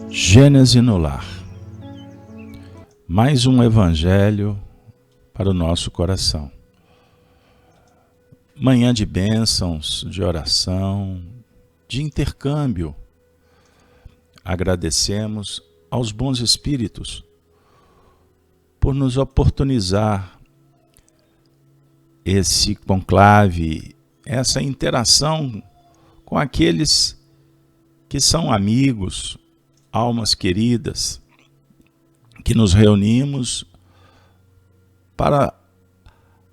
Gênese no Lar. Mais um evangelho para o nosso coração. Manhã de bênçãos, de oração, de intercâmbio. Agradecemos aos bons espíritos por nos oportunizar esse conclave, essa interação com aqueles que são amigos, almas queridas, que nos reunimos para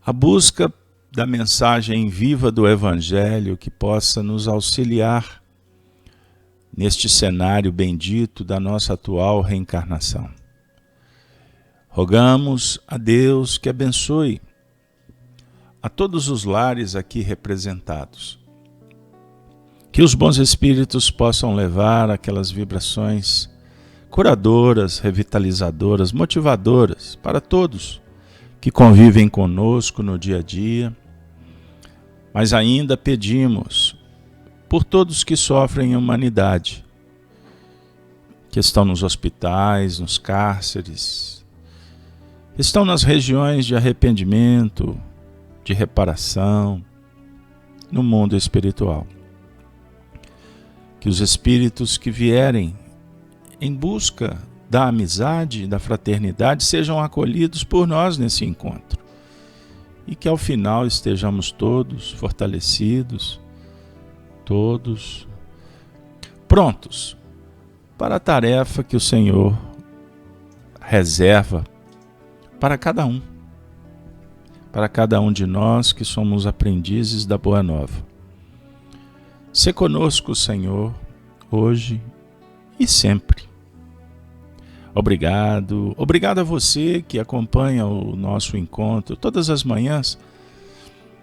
a busca da mensagem viva do Evangelho que possa nos auxiliar neste cenário bendito da nossa atual reencarnação. Rogamos a Deus que abençoe a todos os lares aqui representados, que os bons espíritos possam levar aquelas vibrações curadoras, revitalizadoras, motivadoras para todos que convivem conosco no dia a dia. Mas ainda pedimos por todos que sofrem em humanidade, que estão nos hospitais, nos cárceres, estão nas regiões de arrependimento, de reparação, no mundo espiritual. Que os espíritos que vierem em busca da amizade, da fraternidade, sejam acolhidos por nós nesse encontro. E que ao final estejamos todos fortalecidos, todos prontos para a tarefa que o Senhor reserva para cada um de nós que somos aprendizes da Boa Nova. Sê conosco, Senhor, hoje e sempre. Obrigado a você que acompanha o nosso encontro todas as manhãs.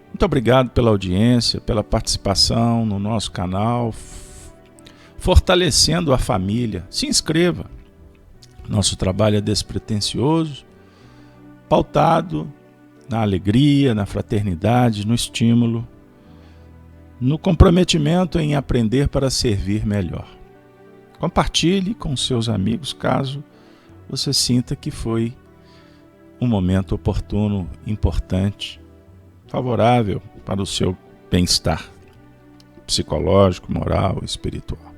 Muito obrigado pela audiência, pela participação no nosso canal, fortalecendo a família. Se inscreva. Nosso trabalho é despretensioso, pautado na alegria, na fraternidade, no estímulo, no comprometimento em aprender para servir melhor. Compartilhe com seus amigos caso você sinta que foi um momento oportuno, importante, favorável para o seu bem-estar psicológico, moral, espiritual.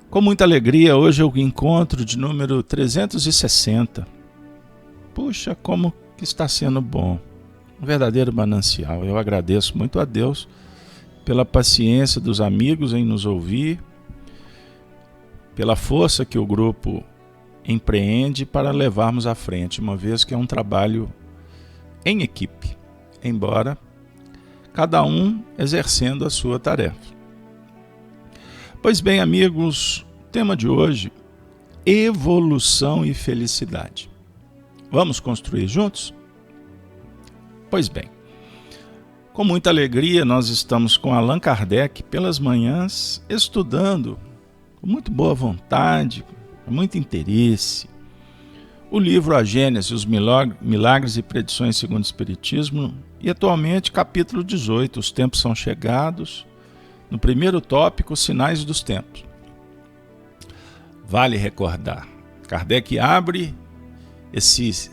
Com muita alegria, hoje é o encontro de número 360. Puxa, como que está sendo bom. Um verdadeiro manancial. Eu agradeço muito a Deus pela paciência dos amigos em nos ouvir, pela força que o grupo empreende para levarmos à frente, uma vez que é um trabalho em equipe, embora cada um exercendo a sua tarefa. Pois bem, amigos, tema de hoje: evolução e felicidade. Vamos construir juntos? Pois bem, com muita alegria nós estamos com Allan Kardec pelas manhãs estudando com muito boa vontade, com muito interesse, o livro A Gênese, os Milagres e Predições segundo o Espiritismo, e atualmente capítulo 18, Os Tempos São Chegados, no primeiro tópico, Sinais dos Tempos. Vale recordar, Kardec abre esse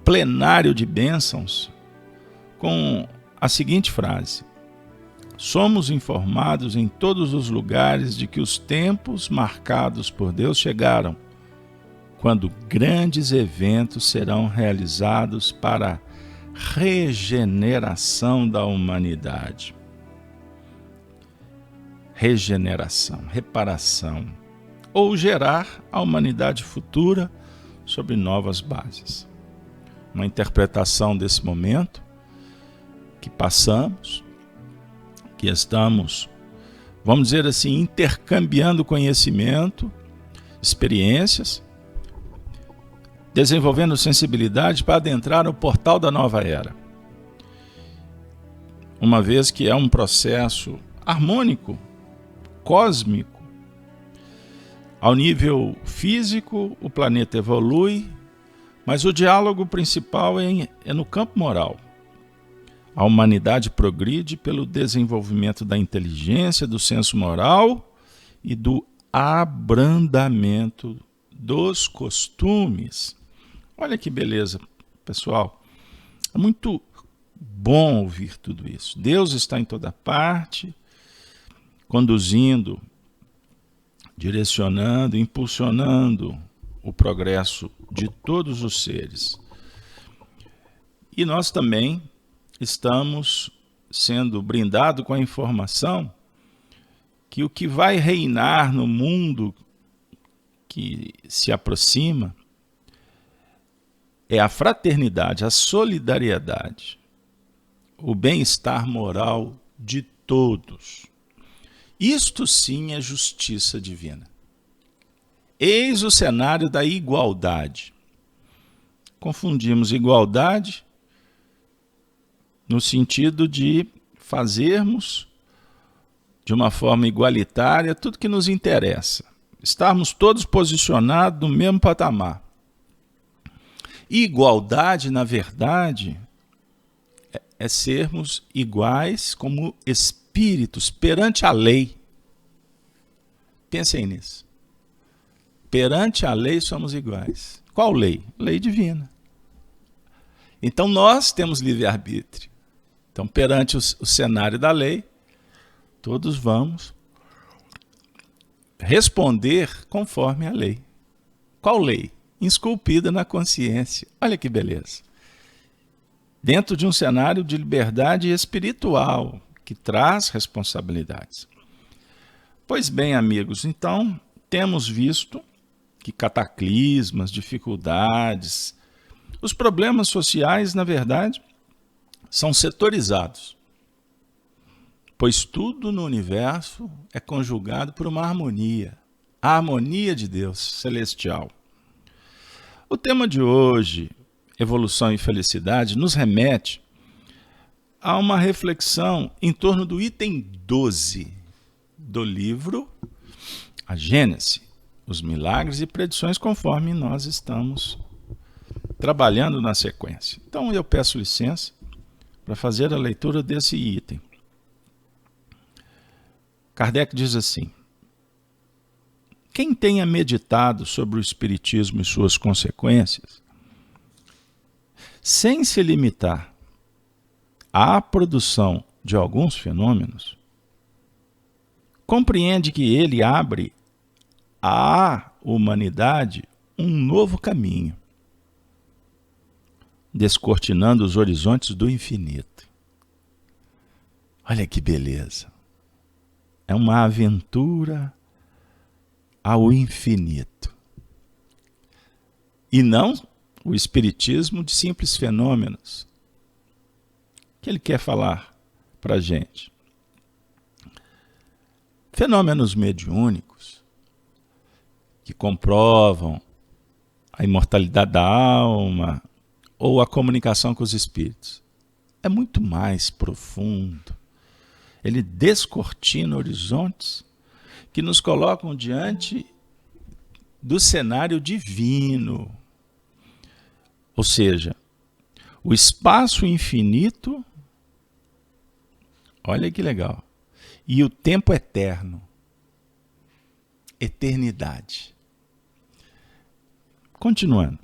plenário de bênçãos com a seguinte frase: somos informados em todos os lugares de que os tempos marcados por Deus chegaram, quando grandes eventos serão realizados para a regeneração da humanidade. Regeneração, reparação, ou gerar a humanidade futura sobre novas bases. Uma interpretação desse momento que passamos, que estamos, vamos dizer assim, intercambiando conhecimento, experiências, desenvolvendo sensibilidade para adentrar no portal da nova era. Uma vez que é um processo harmônico, cósmico, Ao nível físico, o planeta evolui, mas o diálogo principal é no campo moral. A humanidade progride pelo desenvolvimento da inteligência, do senso moral e do abrandamento dos costumes. Olha que beleza, pessoal. É muito bom ouvir tudo isso. Deus está em toda parte, conduzindo, direcionando, impulsionando o progresso de todos os seres. E nós também estamos sendo brindados com a informação que o que vai reinar no mundo que se aproxima é a fraternidade, a solidariedade, o bem-estar moral de todos. Isto sim é justiça divina. Eis o cenário da igualdade. Confundimos igualdade no sentido de fazermos de uma forma igualitária tudo que nos interessa. Estarmos todos posicionados no mesmo patamar. Igualdade, na verdade, é sermos iguais como espíritos perante a lei. Pensem nisso. Perante a lei somos iguais. Qual lei? Lei divina. Então nós temos livre-arbítrio. Então, perante o cenário da lei, todos vamos responder conforme a lei. Qual lei? Esculpida na consciência. Olha que beleza. Dentro de um cenário de liberdade espiritual, que traz responsabilidades. Pois bem, amigos, então temos visto que cataclismas, dificuldades, os problemas sociais, na verdade, são setorizados, pois tudo no universo é conjugado por uma harmonia, a harmonia de Deus celestial. O tema de hoje, evolução e felicidade, nos remete a uma reflexão em torno do item 12 do livro A Gênese, os milagres e predições, conforme nós estamos trabalhando na sequência. Então eu peço licença para fazer a leitura desse item. Kardec diz assim: quem tenha meditado sobre o Espiritismo e suas consequências, sem se limitar à produção de alguns fenômenos, compreende que ele abre à humanidade um novo caminho, descortinando os horizontes do infinito. Olha que beleza! É uma aventura ao infinito. E não o espiritismo de simples fenômenos que ele quer falar para a gente. Fenômenos mediúnicos que comprovam a imortalidade da alma ou a comunicação com os espíritos. É muito mais profundo. Ele descortina horizontes que nos colocam diante do cenário divino. Ou seja, o espaço infinito, olha que legal, e o tempo eterno, eternidade. Continuando.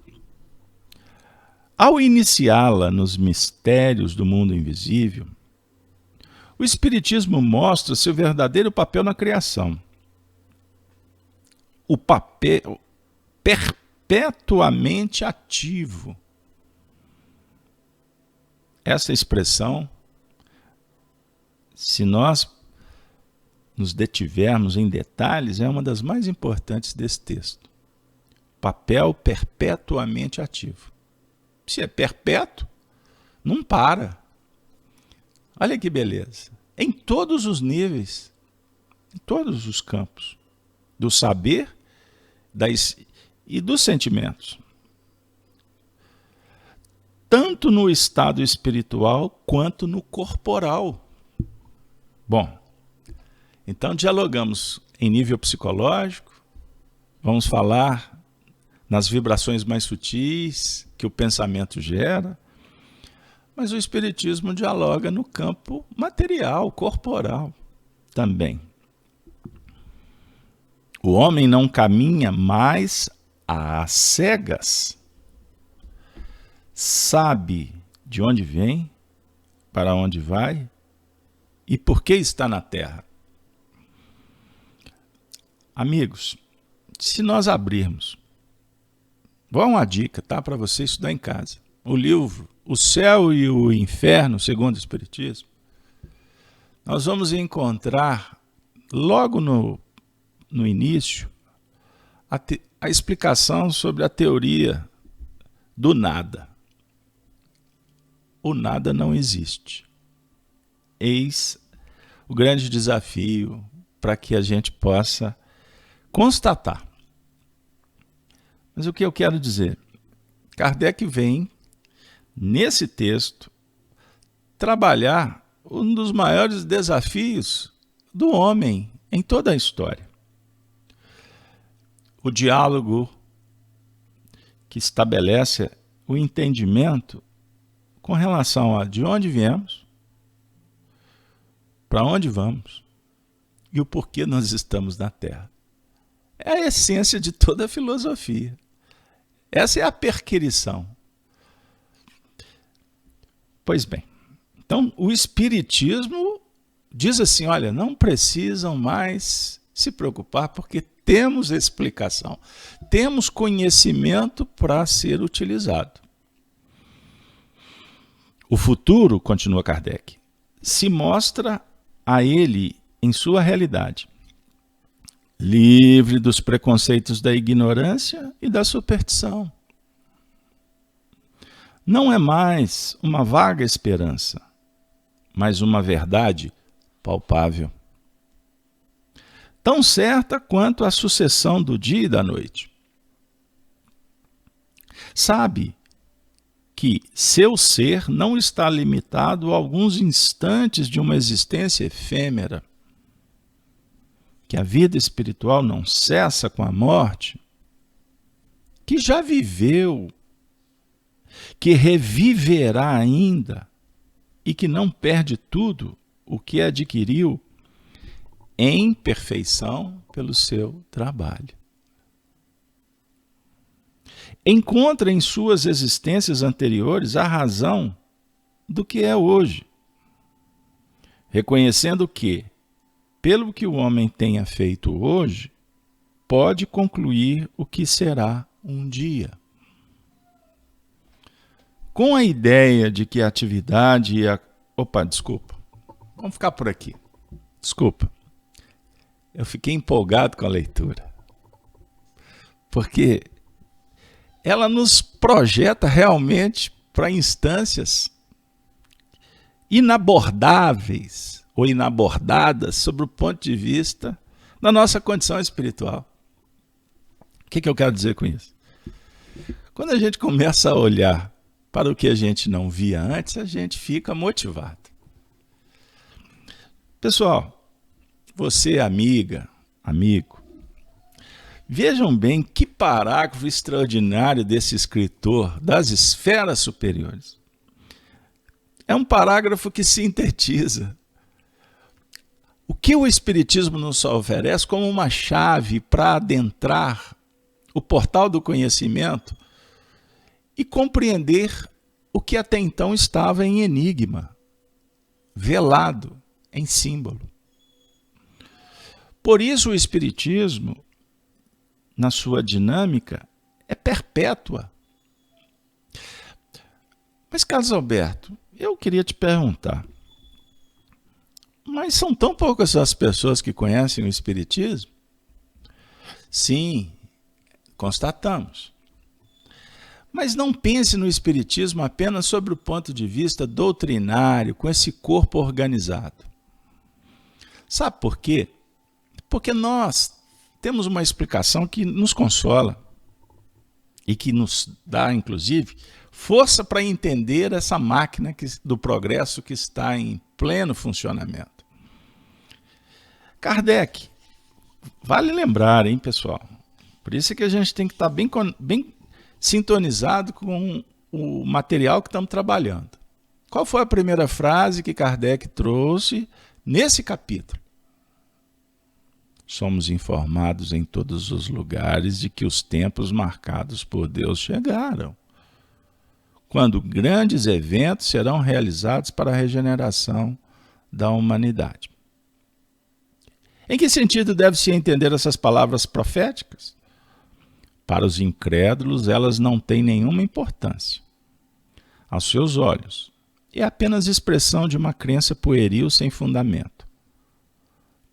Ao iniciá-la nos mistérios do mundo invisível, o Espiritismo mostra seu verdadeiro papel na criação. O papel perpetuamente ativo. Essa expressão, se nós nos detivermos em detalhes, é uma das mais importantes desse texto. Papel perpetuamente ativo. Se é perpétuo, não para. Olha que beleza. Em todos os níveis, em todos os campos, do saber e dos sentimentos. Tanto no estado espiritual quanto no corporal. Bom, então dialogamos em nível psicológico, Vamos falar nas vibrações mais sutis que o pensamento gera, mas o Espiritismo dialoga no campo material, corporal também. O homem não caminha mais às cegas. Sabe de onde vem, para onde vai e por que está na Terra. Amigos, se nós abrirmos, vou uma dica, tá, para você estudar em casa. O livro O Céu e o Inferno, segundo o Espiritismo, nós vamos encontrar logo no início a explicação sobre a teoria do nada. O nada não existe. Eis o grande desafio para que a gente possa constatar. Mas o que eu quero dizer? Kardec vem, nesse texto, trabalhar um dos maiores desafios do homem em toda a história. O diálogo que estabelece o entendimento com relação a de onde viemos, para onde vamos e o porquê nós estamos na Terra. É a essência de toda a filosofia. Essa é a perquirição. Pois bem, então o Espiritismo diz assim, olha, não precisam mais se preocupar porque temos explicação, temos conhecimento para ser utilizado. O futuro, continua Kardec, se mostra a ele em sua realidade, livre dos preconceitos da ignorância e da superstição. Não é mais uma vaga esperança, mas uma verdade palpável. Tão certa quanto a sucessão do dia e da noite. Sabe que seu ser não está limitado a alguns instantes de uma existência efêmera, que a vida espiritual não cessa com a morte, que já viveu, que reviverá ainda e que não perde tudo o que adquiriu em perfeição pelo seu trabalho. Encontra em suas existências anteriores a razão do que é hoje, reconhecendo que, pelo que o homem tenha feito hoje, pode concluir o que será um dia. Com a ideia de que a atividade e a... Vamos ficar por aqui. Desculpa. Eu fiquei empolgado com a leitura. Porque ela nos projeta realmente para instâncias inabordáveis ou inabordadas sobre o ponto de vista da nossa condição espiritual. O que eu quero dizer com isso? Quando a gente começa a olhar para o que a gente não via antes, a gente fica motivado. Pessoal, você, amiga, amigo, vejam bem que parágrafo extraordinário desse escritor das esferas superiores. É um parágrafo que sintetiza o que o Espiritismo nos oferece como uma chave para adentrar o portal do conhecimento e compreender o que até então estava em enigma, velado em símbolo. Por isso o Espiritismo, na sua dinâmica, é perpétua. Mas, Carlos Alberto, eu queria te perguntar, mas são tão poucas as pessoas que conhecem o Espiritismo? Sim, constatamos. Mas não pense no Espiritismo apenas sobre o ponto de vista doutrinário, com esse corpo organizado. Sabe por quê? Porque nós temos uma explicação que nos consola e que nos dá, inclusive, força para entender essa máquina do progresso que está em pleno funcionamento. Kardec, vale lembrar, hein, pessoal? Por isso é que a gente tem que estar bem sintonizado com o material que estamos trabalhando. Qual foi a primeira frase que Kardec trouxe nesse capítulo? Somos informados em todos os lugares de que os tempos marcados por Deus chegaram, quando grandes eventos serão realizados para a regeneração da humanidade. Em que sentido deve-se entender essas palavras proféticas? Para os incrédulos, elas não têm nenhuma importância. Aos seus olhos, é apenas expressão de uma crença pueril sem fundamento.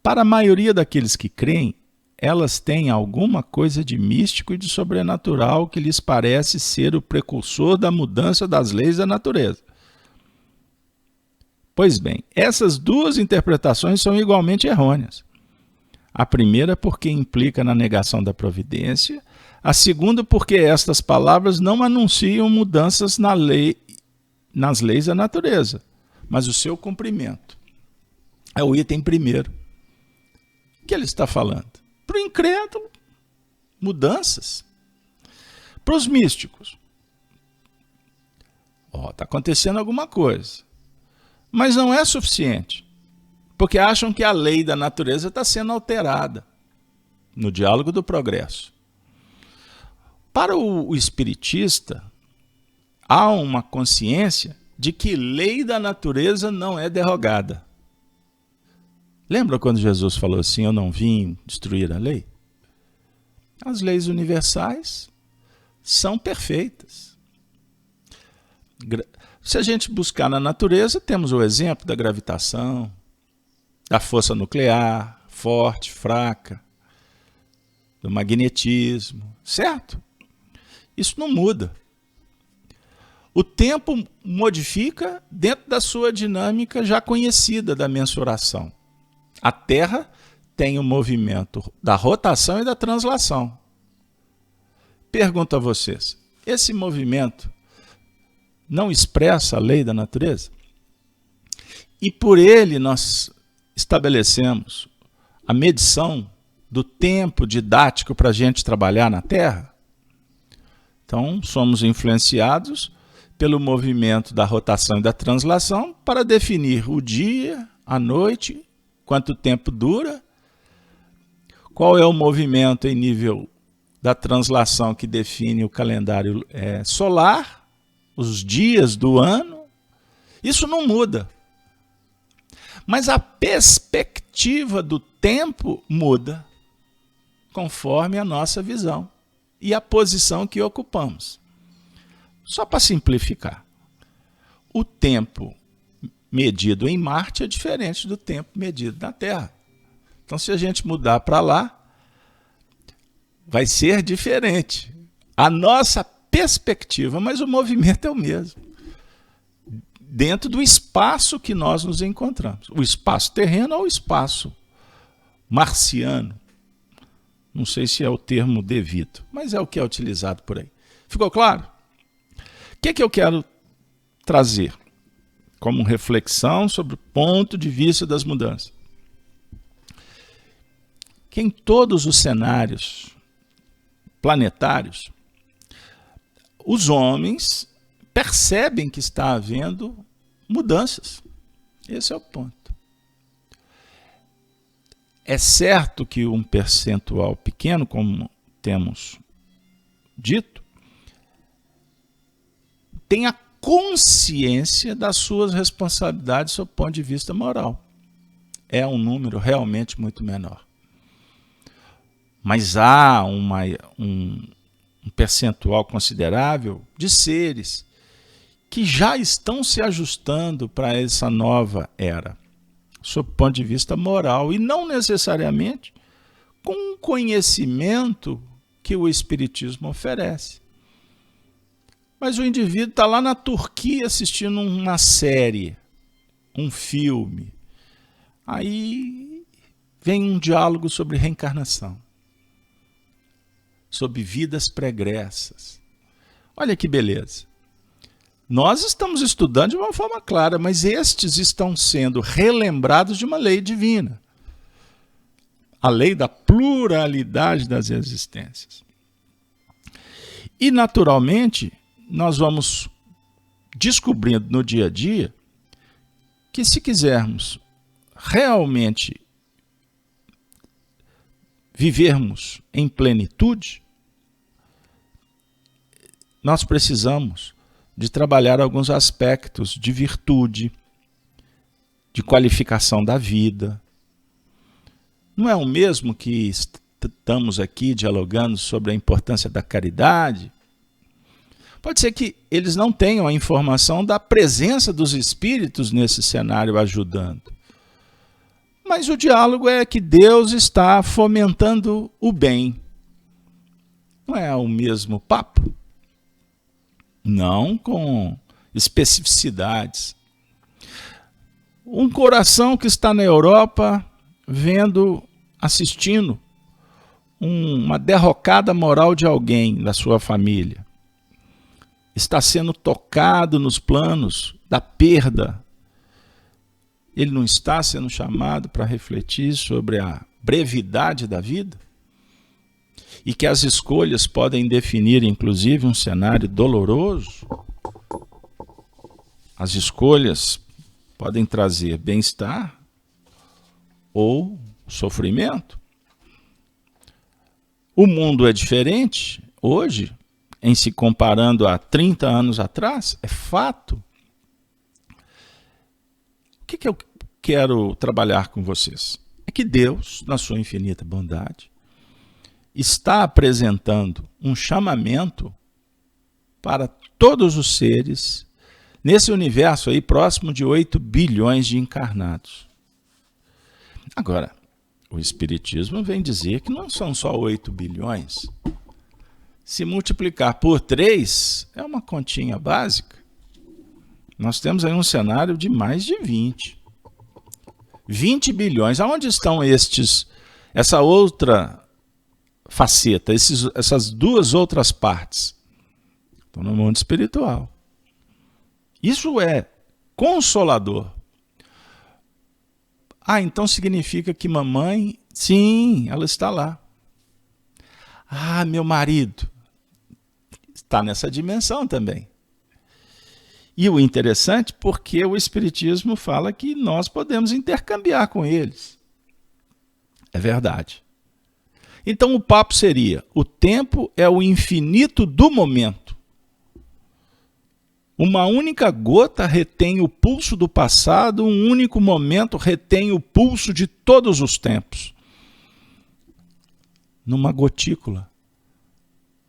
Para a maioria daqueles que creem, elas têm alguma coisa de místico e de sobrenatural que lhes parece ser o precursor da mudança das leis da natureza. Pois bem, essas duas interpretações são igualmente errôneas. A primeira porque implica na negação da providência, a segunda porque estas palavras não anunciam mudanças nas leis da natureza, mas o seu cumprimento. É o item primeiro. O que ele está falando? Para o incrédulo, mudanças. Para os místicos, está acontecendo alguma coisa, mas não é suficiente, porque acham que a lei da natureza está sendo alterada no diálogo do progresso. Para o espiritista, há uma consciência de que lei da natureza não é derrogada. Lembra quando Jesus falou assim, eu não vim destruir a lei? As leis universais são perfeitas. Se a gente buscar na natureza, temos o exemplo da gravitação, da força nuclear, forte, fraca, do magnetismo, certo? Isso não muda. O tempo modifica dentro da sua dinâmica já conhecida da mensuração. A Terra tem o movimento da rotação e da translação. Pergunto a vocês, esse movimento não expressa a lei da natureza? E por ele nós estabelecemos a medição do tempo didático para a gente trabalhar na Terra? Então, somos influenciados pelo movimento da rotação e da translação para definir o dia, a noite, quanto tempo dura, qual é o movimento em nível da translação que define o calendário solar, os dias do ano. Isso não muda. Mas a perspectiva do tempo muda conforme a nossa visão e a posição que ocupamos. Só para simplificar, o tempo medido em Marte é diferente do tempo medido na Terra. Então, se a gente mudar para lá, vai ser diferente. A nossa perspectiva, mas o movimento é o mesmo. Dentro do espaço que nós nos encontramos. O espaço terreno ou o espaço marciano. Não sei se é o termo devido, mas é o que é utilizado por aí. Ficou claro? O que eu quero trazer como reflexão sobre o ponto de vista das mudanças? Que em todos os cenários planetários, os homens percebem que está havendo mudanças. Esse é o ponto. É certo que um percentual pequeno, como temos dito, tem a consciência das suas responsabilidades sob o ponto de vista moral. É um número realmente muito menor. Mas há um percentual considerável de seres que já estão se ajustando para essa nova era, sob o ponto de vista moral, e não necessariamente com o conhecimento que o Espiritismo oferece. Mas o indivíduo está lá na Turquia assistindo uma série, um filme. Aí vem um diálogo sobre reencarnação, sobre vidas pregressas. Olha que beleza. Nós estamos estudando de uma forma clara, mas estes estão sendo relembrados de uma lei divina. a lei da pluralidade das existências. E, naturalmente, nós vamos descobrindo no dia a dia que, se quisermos realmente vivermos em plenitude, nós precisamos de trabalhar alguns aspectos de virtude, de qualificação da vida. Não é o mesmo que estamos aqui dialogando sobre a importância da caridade? Pode ser que eles não tenham a informação da presença dos espíritos nesse cenário ajudando. Mas o diálogo é que Deus está fomentando o bem. Não é o mesmo papo? Não com especificidades. Um coração que está na Europa assistindo uma derrocada moral de alguém da sua família. Está sendo tocado nos planos da perda. Ele não está sendo chamado para refletir sobre a brevidade da vida? E que as escolhas podem definir, inclusive, um cenário doloroso? As escolhas podem trazer bem-estar ou sofrimento. O mundo é diferente hoje, em se comparando a 30 anos atrás, é fato. O que eu quero trabalhar com vocês? É que Deus, na sua infinita bondade, está apresentando um chamamento para todos os seres nesse universo aí próximo de 8 bilhões de encarnados. Agora, o Espiritismo vem dizer que não são só 8 bilhões. Se multiplicar por 3, é uma continha básica. Nós temos aí um cenário de mais de 20. 20 bilhões. Aonde estão essa outra faceta, essas duas outras partes? Estão no mundo espiritual. Isso é consolador. Então significa que mamãe, sim, ela está lá. Meu marido está nessa dimensão também. E o interessante, porque o Espiritismo fala que nós podemos intercambiar com eles. É verdade. Então o papo seria: o tempo é o infinito do momento. Uma única gota retém o pulso do passado, um único momento retém o pulso de todos os tempos. Numa gotícula,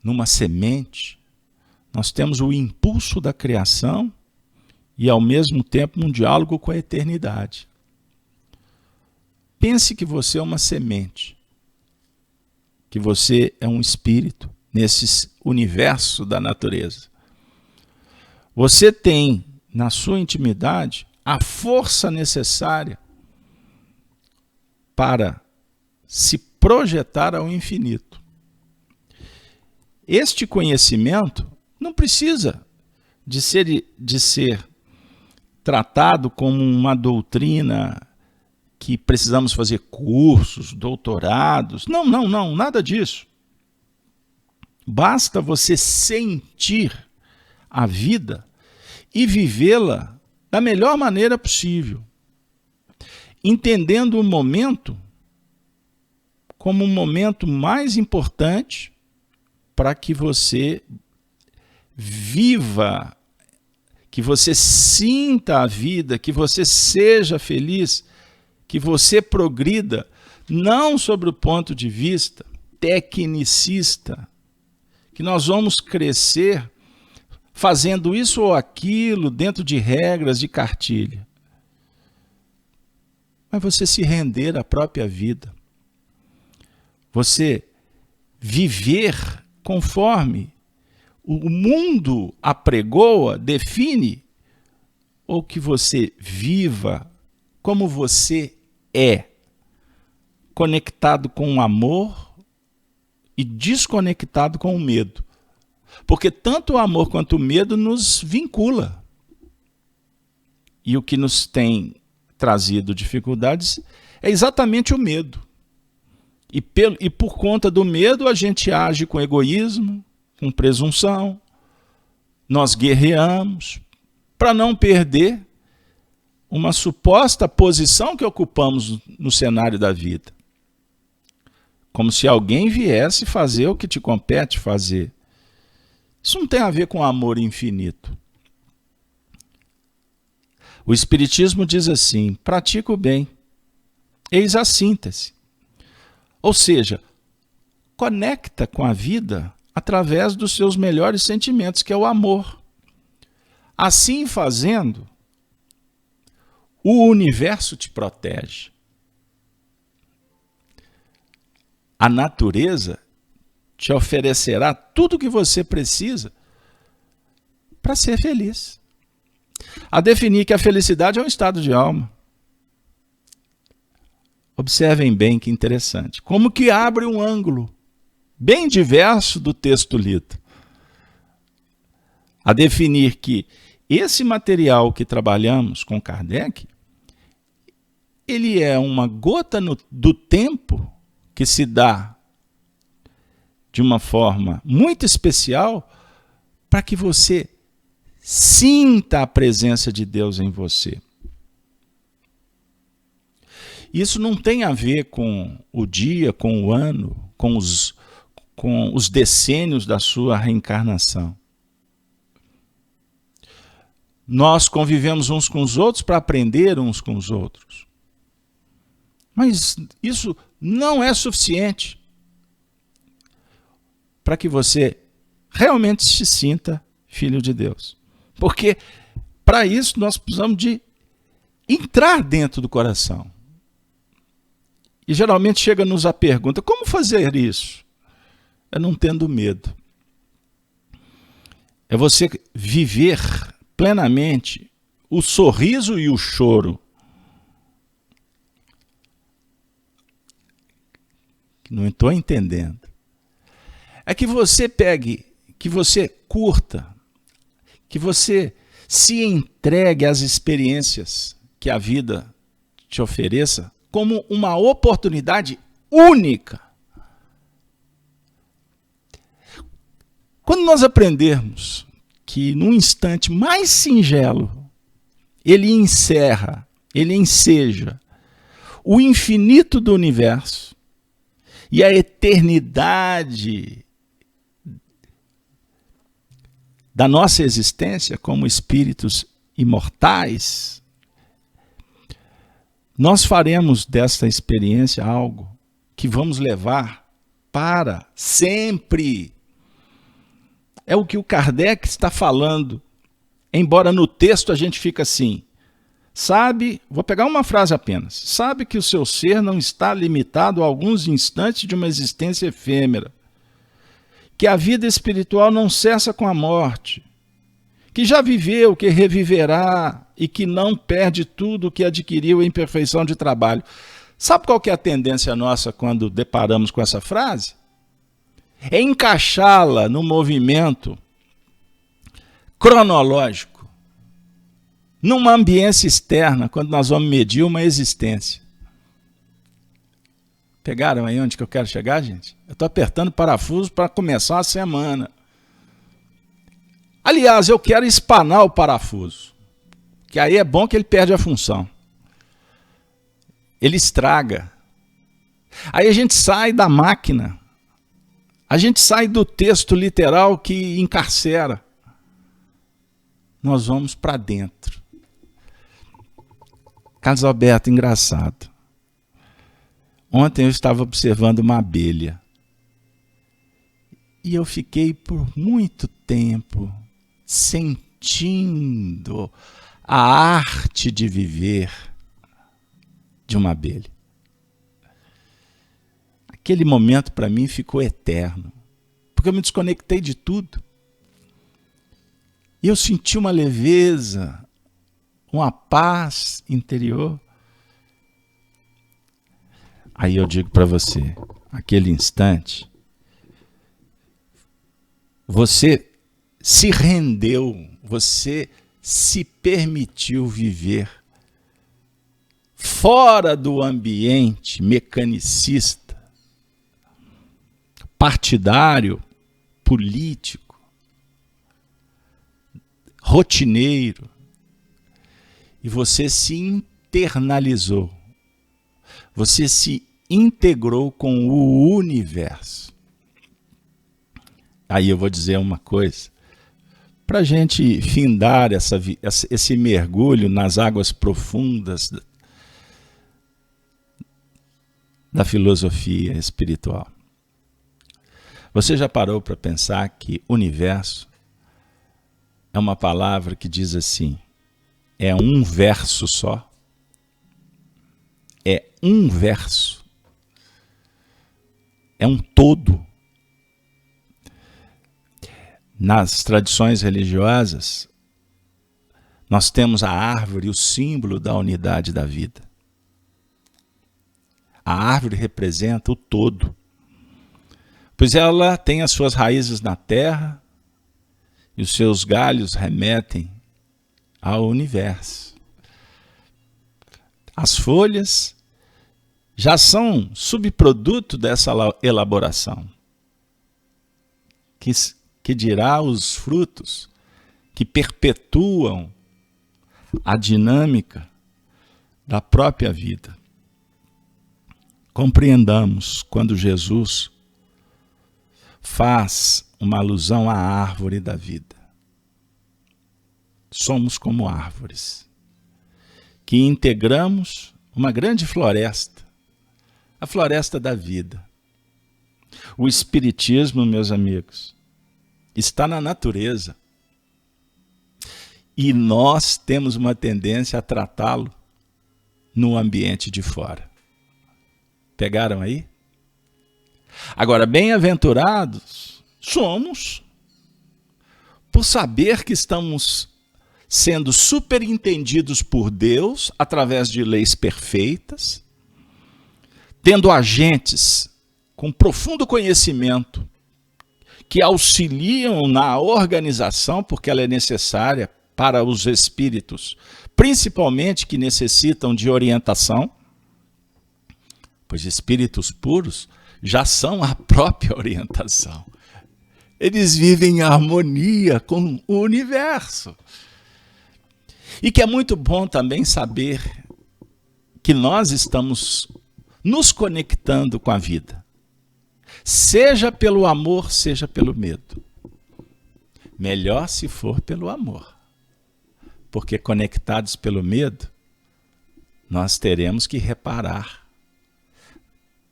numa semente, nós temos o impulso da criação e, ao mesmo tempo, um diálogo com a eternidade. Pense que você é uma semente, que você é um espírito nesse universo da natureza. Você tem, na sua intimidade, a força necessária para se projetar ao infinito. Este conhecimento não precisa de ser tratado como uma doutrina que precisamos fazer cursos, doutorados. Não, nada disso. Basta você sentir a vida e vivê-la da melhor maneira possível, entendendo o momento como um momento mais importante para que você viva, que você sinta a vida, que você seja feliz, que você progrida, não sobre o ponto de vista tecnicista, que nós vamos crescer fazendo isso ou aquilo dentro de regras de cartilha. Mas você se render à própria vida. Você viver conforme o mundo apregoa, define, ou que você viva como você é, conectado com o amor e desconectado com o medo. Porque tanto o amor quanto o medo nos vincula. E o que nos tem trazido dificuldades é exatamente o medo. E por conta do medo a gente age com egoísmo, com presunção, nós guerreamos para não perder uma suposta posição que ocupamos no cenário da vida. Como se alguém viesse fazer o que te compete fazer. Isso não tem a ver com amor infinito. O Espiritismo diz assim: pratica o bem. Eis a síntese. Ou seja, conecta com a vida através dos seus melhores sentimentos, que é o amor. Assim fazendo, o universo te protege. A natureza te oferecerá tudo o que você precisa para ser feliz. A definir que a felicidade é um estado de alma. Observem bem que interessante. Como que abre um ângulo bem diverso do texto lido. A definir que esse material que trabalhamos com Kardec, ele é uma gota do tempo que se dá de uma forma muito especial para que você sinta a presença de Deus em você. Isso não tem a ver com o dia, com o ano, com os decênios da sua reencarnação. Nós convivemos uns com os outros para aprender uns com os outros. Mas isso não é suficiente para que você realmente se sinta filho de Deus. Porque para isso nós precisamos de entrar dentro do coração. E geralmente chega-nos a pergunta: como fazer isso? É não tendo medo. É você viver plenamente o sorriso e o choro. Não estou entendendo. É que você pegue, que você curta, que você se entregue às experiências que a vida te ofereça como uma oportunidade única. Quando nós aprendermos que num instante mais singelo, ele encerra, ele enseja o infinito do universo e a eternidade da nossa existência como espíritos imortais, nós faremos desta experiência algo que vamos levar para sempre. É o que o Kardec está falando, embora no texto a gente fica assim, sabe, vou pegar uma frase apenas, sabe que o seu ser não está limitado a alguns instantes de uma existência efêmera, que a vida espiritual não cessa com a morte, que já viveu, que reviverá e que não perde tudo o que adquiriu em perfeição de trabalho. Sabe qual que é a tendência nossa quando deparamos com essa frase? É encaixá-la no movimento cronológico, numa ambiência externa, quando nós vamos medir uma existência. Pegaram aí onde que eu quero chegar, gente? Eu estou apertando parafuso para começar a semana. Aliás, eu quero espanar o parafuso, que aí é bom que ele perde a função. Ele estraga. Aí a gente sai da máquina, a gente sai do texto literal que encarcera. Nós vamos para dentro. Carlos Alberto, engraçado. Ontem eu estava observando uma abelha. E eu fiquei por muito tempo sentindo a arte de viver de uma abelha. Aquele momento para mim ficou eterno, porque eu me desconectei de tudo. E eu senti uma leveza, uma paz interior. Aí eu digo para você, aquele instante, você se rendeu, você se permitiu viver fora do ambiente mecanicista partidário, político, rotineiro, e você se internalizou, você se integrou com o universo. Aí eu vou dizer uma coisa, para a gente findar esse mergulho nas águas profundas da filosofia espiritual. Você já parou para pensar que universo é uma palavra que diz assim, é um verso só? É um verso. É um todo. Nas tradições religiosas, nós temos a árvore, o símbolo da unidade da vida. A árvore representa o todo, pois ela tem as suas raízes na terra e os seus galhos remetem ao universo. As folhas já são subproduto dessa elaboração, que dirá os frutos que perpetuam a dinâmica da própria vida. Compreendamos quando Jesus faz uma alusão à árvore da vida. Somos como árvores, que integramos uma grande floresta, a floresta da vida. O Espiritismo, meus amigos, está na natureza. E nós temos uma tendência a tratá-lo no ambiente de fora. Pegaram aí? Agora, bem-aventurados somos por saber que estamos sendo superintendidos por Deus através de leis perfeitas, tendo agentes com profundo conhecimento que auxiliam na organização, porque ela é necessária para os espíritos, principalmente que necessitam de orientação, pois espíritos puros já são a própria orientação. Eles vivem em harmonia com o universo. E que é muito bom também saber que nós estamos nos conectando com a vida. Seja pelo amor, seja pelo medo. Melhor se for pelo amor. Porque conectados pelo medo, nós teremos que reparar.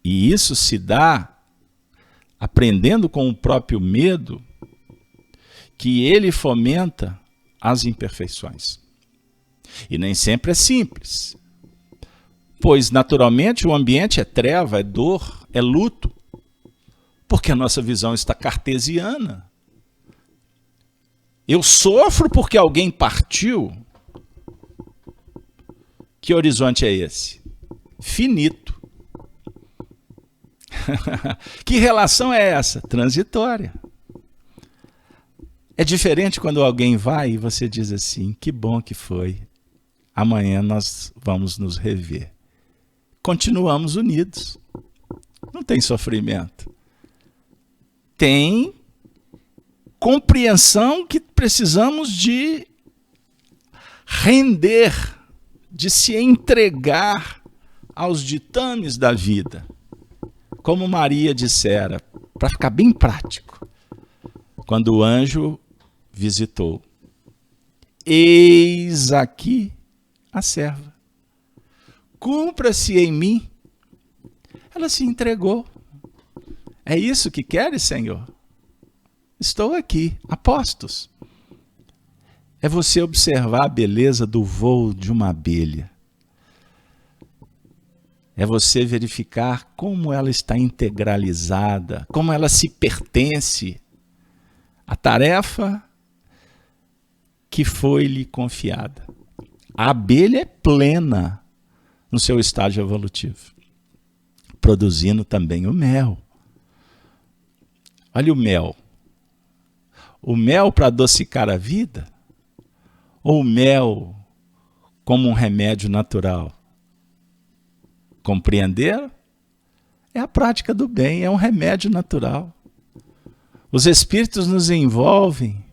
E isso se dá aprendendo com o próprio medo que ele fomenta as imperfeições. E nem sempre é simples, pois naturalmente o ambiente é treva, é dor, é luto, porque a nossa visão está cartesiana. Eu sofro porque alguém partiu. Que horizonte é esse? Finito. Que relação é essa? Transitória. É diferente quando alguém vai e você diz assim, que bom que foi, amanhã nós vamos nos rever. Continuamos unidos. Não tem sofrimento. Tem compreensão que precisamos de render, de se entregar aos ditames da vida. Como Maria dissera, para ficar bem prático, quando o anjo visitou. Eis aqui a serva. Cumpra-se em mim. Ela se entregou. É isso que queres, Senhor? Estou aqui, a postos. É você observar a beleza do voo de uma abelha. É você verificar como ela está integralizada, como ela se pertence à tarefa que foi-lhe confiada. A abelha é plena no seu estágio evolutivo, produzindo também o mel. Olha o mel. O mel para adocicar a vida? Ou o mel como um remédio natural? Compreender? É a prática do bem, é um remédio natural. Os Espíritos nos envolvem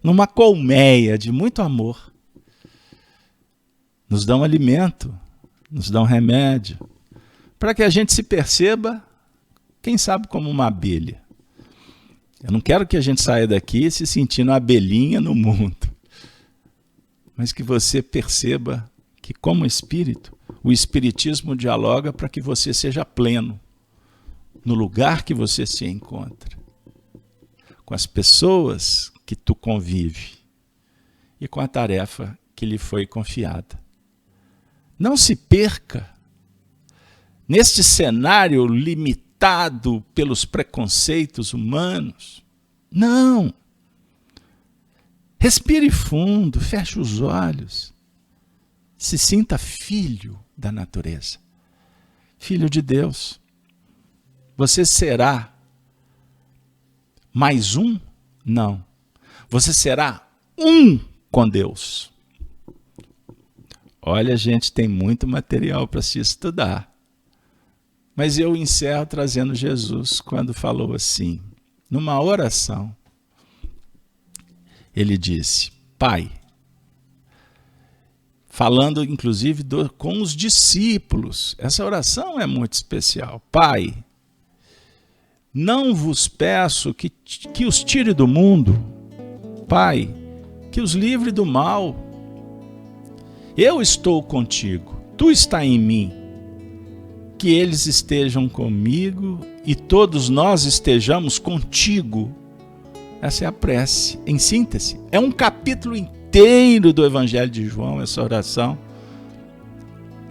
numa colmeia de muito amor. Nos dão alimento, nos dão remédio, para que a gente se perceba, quem sabe, como uma abelha. Eu não quero que a gente saia daqui se sentindo uma abelhinha no mundo, mas que você perceba que, como espírito, o Espiritismo dialoga para que você seja pleno no lugar que você se encontra, com as pessoas que tu convive e com a tarefa que lhe foi confiada. Não se perca neste cenário limitado pelos preconceitos humanos. Não! Respire fundo, feche os olhos. Se sinta filho da natureza, filho de Deus. Você será mais um? Não. Você será um com Deus. Olha, gente, tem muito material para se estudar. Mas eu encerro trazendo Jesus quando falou assim, numa oração. Ele disse, Pai, falando inclusive com os discípulos. Essa oração é muito especial. Pai, não vos peço que os tire do mundo. Pai, que os livre do mal. Eu estou contigo, tu está em mim. Que eles estejam comigo e todos nós estejamos contigo. Essa é a prece, em síntese. É um capítulo inteiro do Evangelho de João, essa oração.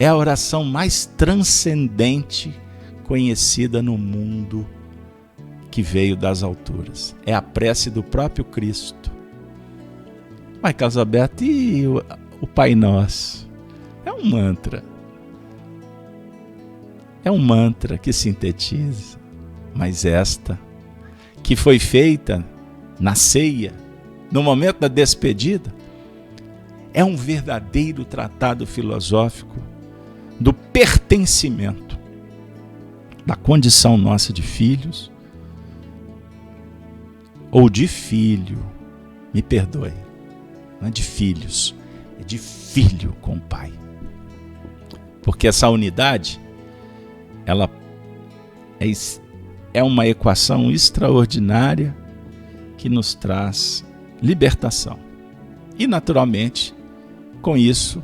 É a oração mais transcendente conhecida no mundo que veio das alturas. É a prece do próprio Cristo. Mas, Carlos Alberto, e o Pai Nosso? É um mantra. É um mantra que sintetiza. Mas esta, que foi feita na ceia, no momento da despedida, é um verdadeiro tratado filosófico do pertencimento, da condição nossa de filhos, ou de filho, me perdoe, não é de filhos, é de filho com o Pai. Porque essa unidade, ela é uma equação extraordinária que nos traz libertação. E, naturalmente, com isso,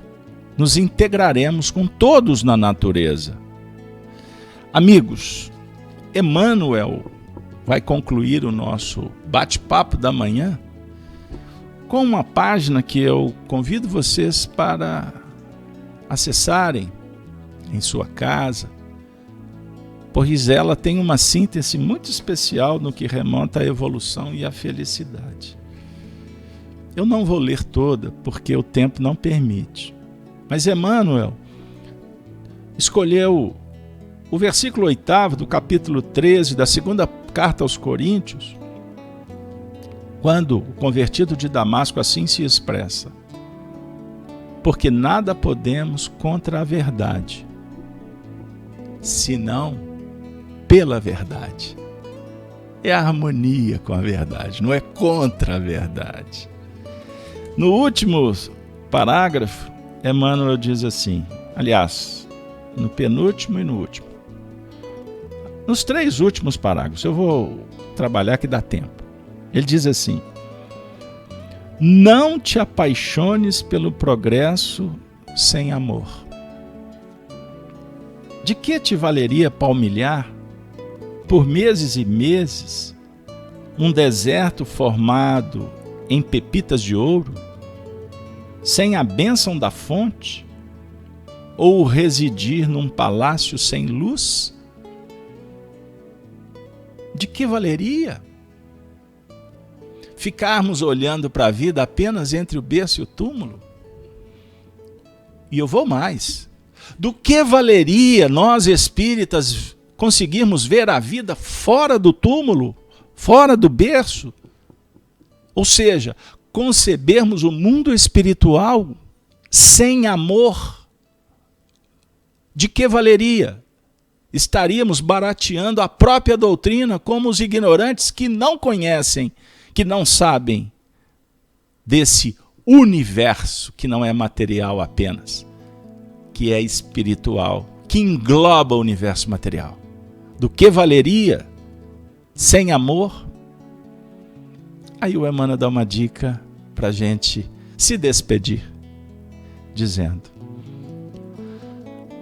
nos integraremos com todos na natureza. Amigos, Emmanuel vai concluir o nosso bate-papo da manhã com uma página que eu convido vocês para acessarem em sua casa, pois ela tem uma síntese muito especial no que remonta à evolução e à felicidade. Eu não vou ler toda, porque o tempo não permite. Mas Emmanuel escolheu o versículo 8º do capítulo 13 da segunda carta aos Coríntios, quando o convertido de Damasco assim se expressa: porque nada podemos contra a verdade, senão pela verdade. É a harmonia com a verdade, não é contra a verdade. No último parágrafo, Emmanuel diz assim, aliás, no penúltimo e no último. Nos 3 últimos parágrafos, eu vou trabalhar que dá tempo. Ele diz assim: não te apaixones pelo progresso sem amor. De que te valeria palmilhar por meses e meses um deserto formado em pepitas de ouro, sem a bênção da fonte, ou residir num palácio sem luz? De que valeria ficarmos olhando para a vida apenas entre o berço e o túmulo? E eu vou mais. Do que valeria nós espíritas conseguirmos ver a vida fora do túmulo, fora do berço? Ou seja, concebermos o mundo espiritual sem amor? De que valeria? estaríamos barateando a própria doutrina como os ignorantes que não conhecem, que não sabem desse universo que não é material apenas, que é espiritual, que engloba o universo material. Do que valeria sem amor? Aí o Emmanuel dá uma dica para a gente se despedir, dizendo: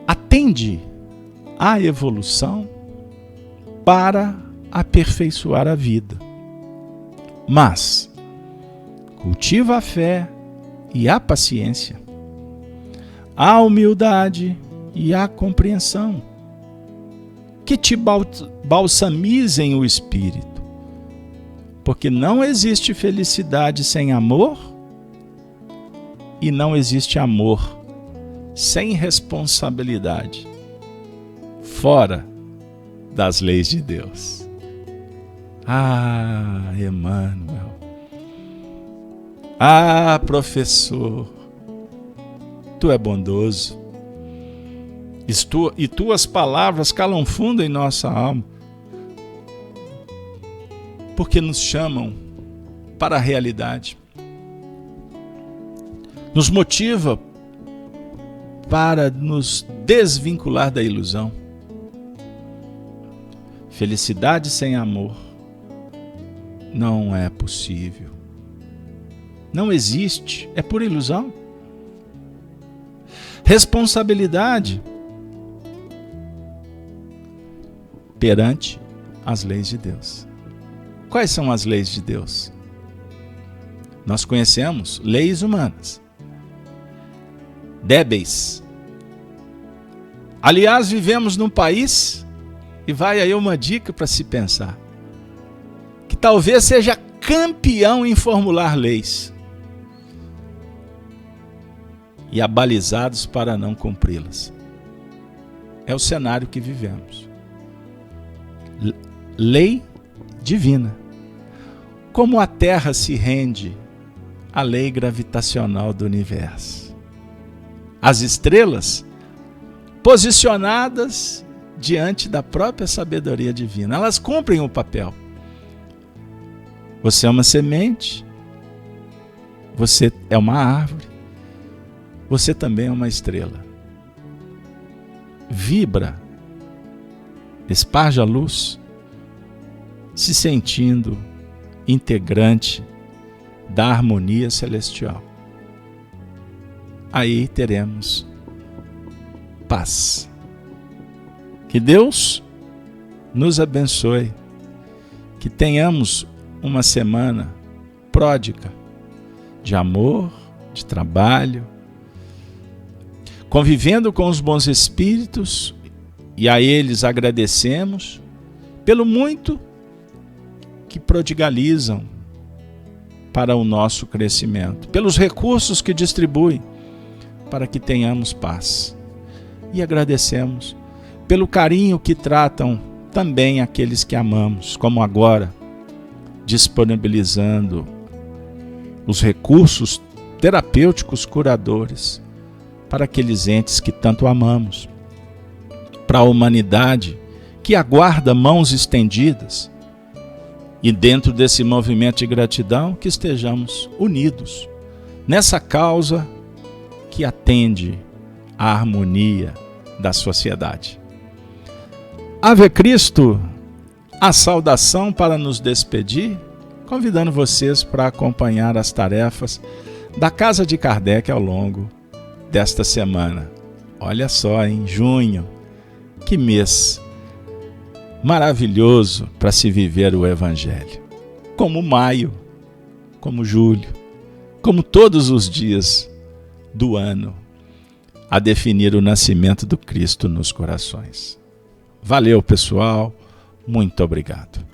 atende à evolução para aperfeiçoar a vida, mas cultiva a fé e a paciência, a humildade e a compreensão, que te balsamizem o espírito, porque não existe felicidade sem amor e não existe amor sem responsabilidade, fora das leis de Deus. Ah, Emmanuel! Ah, professor! Tu é bondoso, e tuas palavras calam fundo em nossa alma, porque nos chamam para a realidade, nos motiva para nos desvincular da ilusão. Felicidade sem amor não é possível, não existe, é pura ilusão. Responsabilidade perante as leis de Deus. Quais são as leis de Deus? Nós conhecemos leis humanas, débeis. Aliás, vivemos num país, e vai aí uma dica para se pensar, que talvez seja campeão em formular leis e abalizados para não cumpri-las. É o cenário que vivemos. Lei divina. Como a Terra se rende à lei gravitacional do universo. As estrelas posicionadas diante da própria sabedoria divina. Elas cumprem o papel. Você é uma semente, você é uma árvore, você também é uma estrela. Vibra, esparja a luz, se sentindo integrante da harmonia celestial. Aí teremos paz. Que Deus nos abençoe, que tenhamos uma semana pródiga de amor, de trabalho, convivendo com os bons espíritos, e a eles agradecemos pelo muito que prodigalizam para o nosso crescimento, pelos recursos que distribuem para que tenhamos paz. E agradecemos pelo carinho que tratam também aqueles que amamos, como agora, disponibilizando os recursos terapêuticos curadores para aqueles entes que tanto amamos, para a humanidade que aguarda mãos estendidas, e dentro desse movimento de gratidão que estejamos unidos nessa causa que atende à harmonia da sociedade. Ave Cristo, a saudação para nos despedir, convidando vocês para acompanhar as tarefas da Casa de Kardec ao longo desta semana. Olha só, em junho, que mês maravilhoso para se viver o Evangelho. Como maio, como julho, como todos os dias do ano, a definir o nascimento do Cristo nos corações. Valeu, pessoal. Muito obrigado.